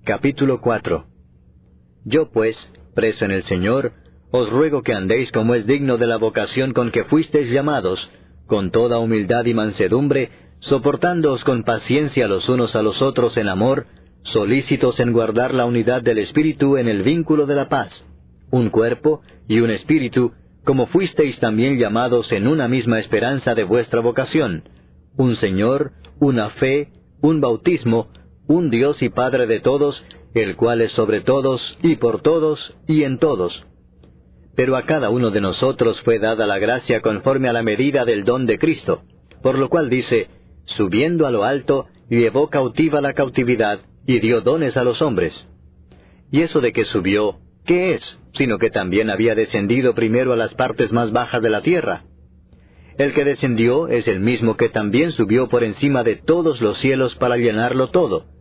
Capítulo 4. Yo pues, preso en el Señor, os ruego que andéis como es digno de la vocación con que fuisteis llamados, con toda humildad y mansedumbre, soportándoos con paciencia los unos a los otros en amor, solícitos en guardar la unidad del Espíritu en el vínculo de la paz, un cuerpo y un espíritu, como fuisteis también llamados en una misma esperanza de vuestra vocación, un Señor, una fe, un bautismo, un Dios y Padre de todos, el cual es sobre todos, y por todos, y en todos. Pero a cada uno de nosotros fue dada la gracia conforme a la medida del don de Cristo, por lo cual dice, subiendo a lo alto, llevó cautiva la cautividad, y dio dones a los hombres. Y eso de que subió, ¿qué es? Sino que también había descendido primero a las partes más bajas de la tierra. El que descendió es el mismo que también subió por encima de todos los cielos para llenarlo todo.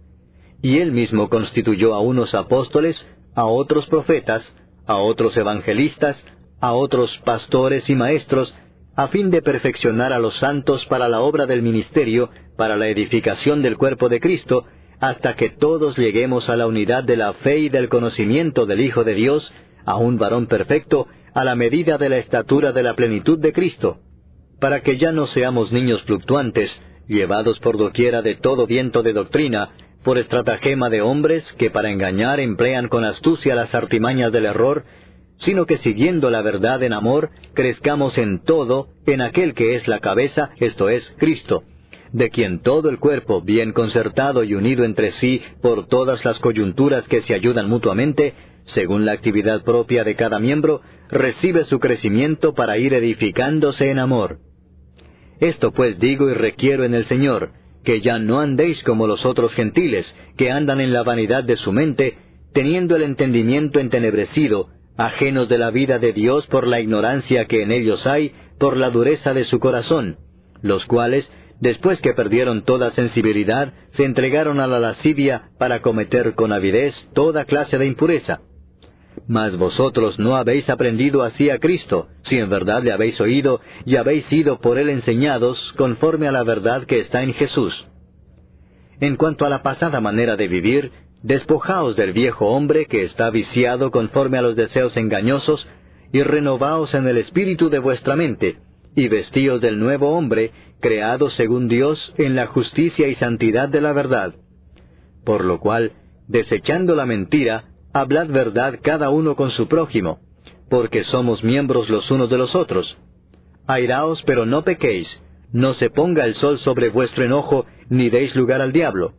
Y él mismo constituyó a unos apóstoles, a otros profetas, a otros evangelistas, a otros pastores y maestros, a fin de perfeccionar a los santos para la obra del ministerio, para la edificación del cuerpo de Cristo, hasta que todos lleguemos a la unidad de la fe y del conocimiento del Hijo de Dios, a un varón perfecto, a la medida de la estatura de la plenitud de Cristo, para que ya no seamos niños fluctuantes, llevados por doquiera de todo viento de doctrina, por estratagema de hombres que para engañar emplean con astucia las artimañas del error, sino que siguiendo la verdad en amor, crezcamos en todo, en aquel que es la cabeza, esto es, Cristo, de quien todo el cuerpo, bien concertado y unido entre sí por todas las coyunturas que se ayudan mutuamente, según la actividad propia de cada miembro, recibe su crecimiento para ir edificándose en amor. Esto pues digo y requiero en el Señor, que ya no andéis como los otros gentiles, que andan en la vanidad de su mente, teniendo el entendimiento entenebrecido, ajenos de la vida de Dios por la ignorancia que en ellos hay, por la dureza de su corazón, los cuales, después que perdieron toda sensibilidad, se entregaron a la lascivia para cometer con avidez toda clase de impureza. Mas vosotros no habéis aprendido así a Cristo, si en verdad le habéis oído y habéis sido por él enseñados, conforme a la verdad que está en Jesús. En cuanto a la pasada manera de vivir, despojaos del viejo hombre que está viciado conforme a los deseos engañosos, y renovaos en el espíritu de vuestra mente, y vestíos del nuevo hombre, creado según Dios en la justicia y santidad de la verdad. Por lo cual, desechando la mentira, hablad verdad cada uno con su prójimo, porque somos miembros los unos de los otros. Airaos, pero no pequéis, no se ponga el sol sobre vuestro enojo, ni deis lugar al diablo.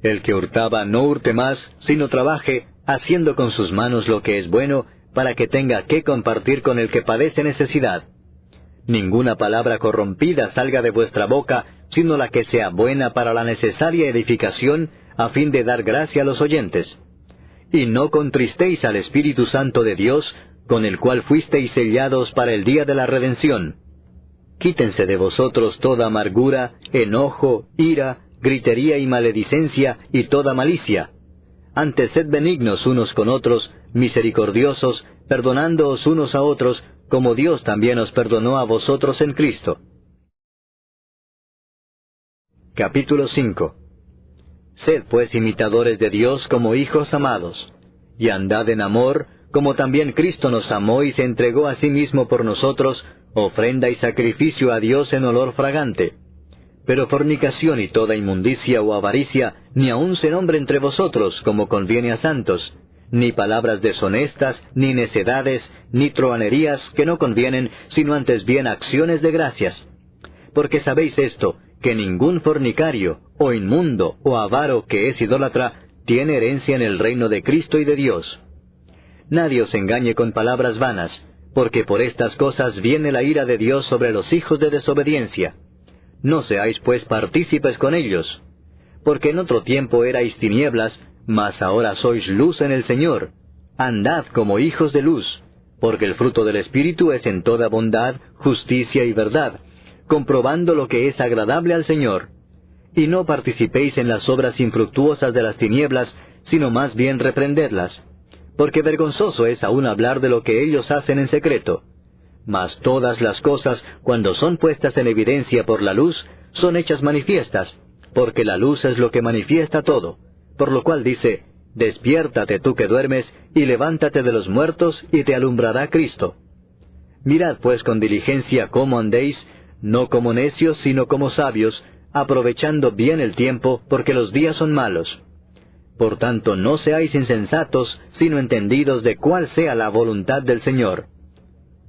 El que hurtaba no hurte más, sino trabaje, haciendo con sus manos lo que es bueno, para que tenga que compartir con el que padece necesidad. Ninguna palabra corrompida salga de vuestra boca, sino la que sea buena para la necesaria edificación, a fin de dar gracia a los oyentes. Y no contristéis al Espíritu Santo de Dios, con el cual fuisteis sellados para el día de la redención. Quítense de vosotros toda amargura, enojo, ira, gritería y maledicencia, y toda malicia. Antes sed benignos unos con otros, misericordiosos, perdonándoos unos a otros, como Dios también os perdonó a vosotros en Cristo. Capítulo 5. Sed pues imitadores de Dios como hijos amados, y andad en amor, como también Cristo nos amó y se entregó a sí mismo por nosotros, ofrenda y sacrificio a Dios en olor fragante. Pero fornicación y toda inmundicia o avaricia, ni aun se nombre entre vosotros, como conviene a santos, ni palabras deshonestas, ni necedades, ni truhanerías que no convienen, sino antes bien acciones de gracias. Porque sabéis esto, que ningún fornicario, o inmundo, o avaro que es idólatra, tiene herencia en el reino de Cristo y de Dios. Nadie os engañe con palabras vanas, porque por estas cosas viene la ira de Dios sobre los hijos de desobediencia. No seáis pues partícipes con ellos. Porque en otro tiempo erais tinieblas, mas ahora sois luz en el Señor. Andad como hijos de luz, porque el fruto del Espíritu es en toda bondad, justicia y verdad, comprobando lo que es agradable al Señor. Y no participéis en las obras infructuosas de las tinieblas, sino más bien reprendedlas. Porque vergonzoso es aún hablar de lo que ellos hacen en secreto. Mas todas las cosas, cuando son puestas en evidencia por la luz, son hechas manifiestas, porque la luz es lo que manifiesta todo. Por lo cual dice, Despiértate tú que duermes, y levántate de los muertos, y te alumbrará Cristo. Mirad pues con diligencia cómo andéis, no como necios, sino como sabios, aprovechando bien el tiempo, porque los días son malos. Por tanto, no seáis insensatos, sino entendidos de cuál sea la voluntad del Señor.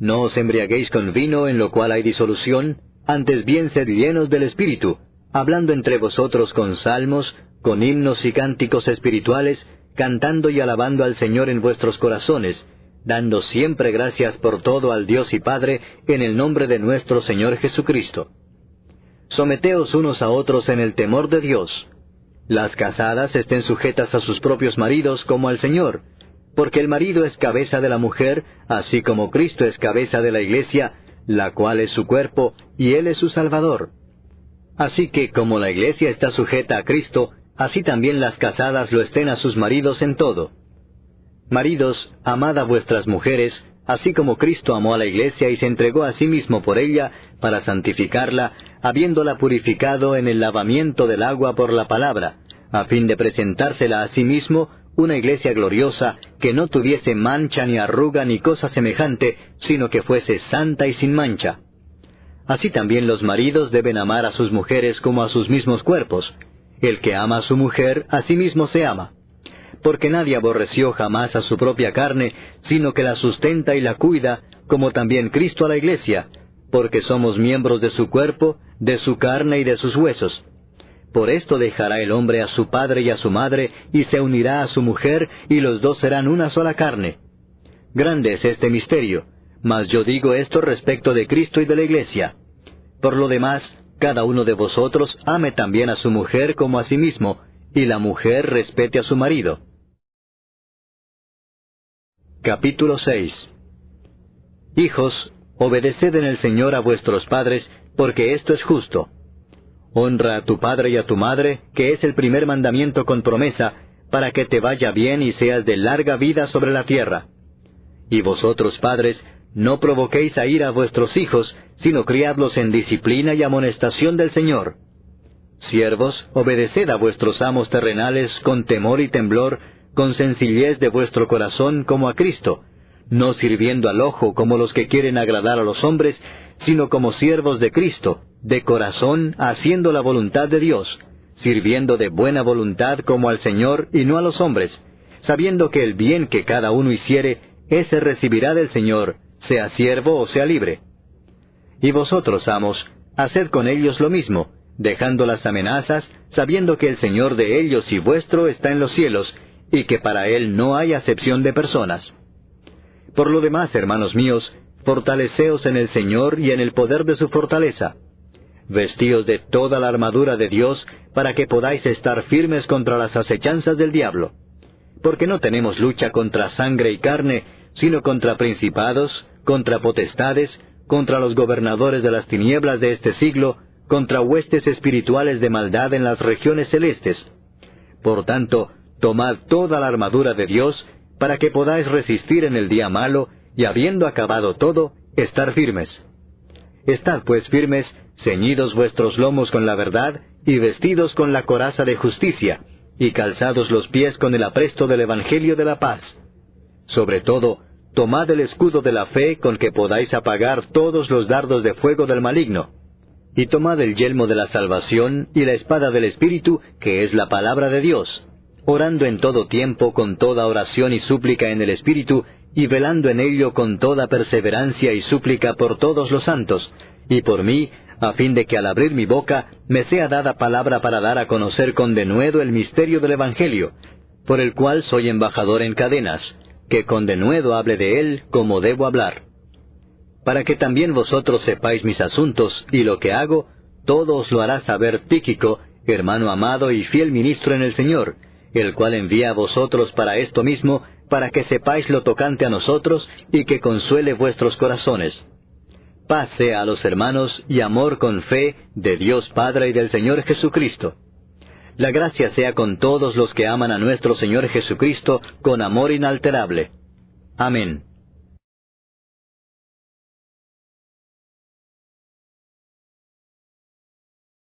No os embriaguéis con vino, en lo cual hay disolución, antes bien sed llenos del Espíritu, hablando entre vosotros con salmos, con himnos y cánticos espirituales, cantando y alabando al Señor en vuestros corazones, dando siempre gracias por todo al Dios y Padre, en el nombre de nuestro Señor Jesucristo. Someteos unos a otros en el temor de Dios. Las casadas estén sujetas a sus propios maridos como al Señor, porque el marido es cabeza de la mujer, así como Cristo es cabeza de la Iglesia, la cual es su cuerpo, y Él es su Salvador. Así que como la Iglesia está sujeta a Cristo, así también las casadas lo estén a sus maridos en todo. Maridos, amad a vuestras mujeres, así como Cristo amó a la Iglesia y se entregó a sí mismo por ella, para santificarla, habiéndola purificado en el lavamiento del agua por la palabra, a fin de presentársela a sí mismo una iglesia gloriosa, que no tuviese mancha ni arruga ni cosa semejante, sino que fuese santa y sin mancha. Así también los maridos deben amar a sus mujeres como a sus mismos cuerpos. El que ama a su mujer, a sí mismo se ama. Porque nadie aborreció jamás a su propia carne, sino que la sustenta y la cuida, como también Cristo a la iglesia, porque somos miembros de su cuerpo, de su carne y de sus huesos. Por esto dejará el hombre a su padre y a su madre, y se unirá a su mujer, y los dos serán una sola carne. Grande es este misterio, mas yo digo esto respecto de Cristo y de la iglesia. Por lo demás, cada uno de vosotros ame también a su mujer como a sí mismo, y la mujer respete a su marido. Capítulo 6. Hijos, obedeced en el Señor a vuestros padres, porque esto es justo. Honra a tu padre y a tu madre, que es el primer mandamiento con promesa, para que te vaya bien y seas de larga vida sobre la tierra. Y vosotros, padres, no provoquéis a ira a vuestros hijos, sino criadlos en disciplina y amonestación del Señor. Siervos, obedeced a vuestros amos terrenales con temor y temblor, con sencillez de vuestro corazón como a Cristo, no sirviendo al ojo como los que quieren agradar a los hombres, sino como siervos de Cristo, de corazón, haciendo la voluntad de Dios, sirviendo de buena voluntad como al Señor y no a los hombres, sabiendo que el bien que cada uno hiciere, ese recibirá del Señor, sea siervo o sea libre. Y vosotros, amos, haced con ellos lo mismo, dejando las amenazas, sabiendo que el Señor de ellos y vuestro está en los cielos, y que para Él no hay acepción de personas. Por lo demás, hermanos míos, fortaleceos en el Señor y en el poder de su fortaleza. Vestíos de toda la armadura de Dios, para que podáis estar firmes contra las acechanzas del diablo. Porque no tenemos lucha contra sangre y carne, sino contra principados, contra potestades, contra los gobernadores de las tinieblas de este siglo, contra huestes espirituales de maldad en las regiones celestes. Por tanto, tomad toda la armadura de Dios, para que podáis resistir en el día malo, y habiendo acabado todo, estar firmes. Estad pues firmes, ceñidos vuestros lomos con la verdad, y vestidos con la coraza de justicia, y calzados los pies con el apresto del Evangelio de la paz. Sobre todo, tomad el escudo de la fe con que podáis apagar todos los dardos de fuego del maligno. Y tomad el yelmo de la salvación y la espada del Espíritu, que es la palabra de Dios, orando en todo tiempo con toda oración y súplica en el Espíritu, y velando en ello con toda perseverancia y súplica por todos los santos, y por mí, a fin de que al abrir mi boca me sea dada palabra para dar a conocer con denuedo el misterio del Evangelio, por el cual soy embajador en cadenas, que con denuedo hable de él como debo hablar. Para que también vosotros sepáis mis asuntos y lo que hago, todo os lo hará saber Tíquico, hermano amado y fiel ministro en el Señor, el cual envía a vosotros para esto mismo, para que sepáis lo tocante a nosotros y que consuele vuestros corazones. Paz sea a los hermanos y amor con fe de Dios Padre y del Señor Jesucristo. La gracia sea con todos los que aman a nuestro Señor Jesucristo con amor inalterable. Amén.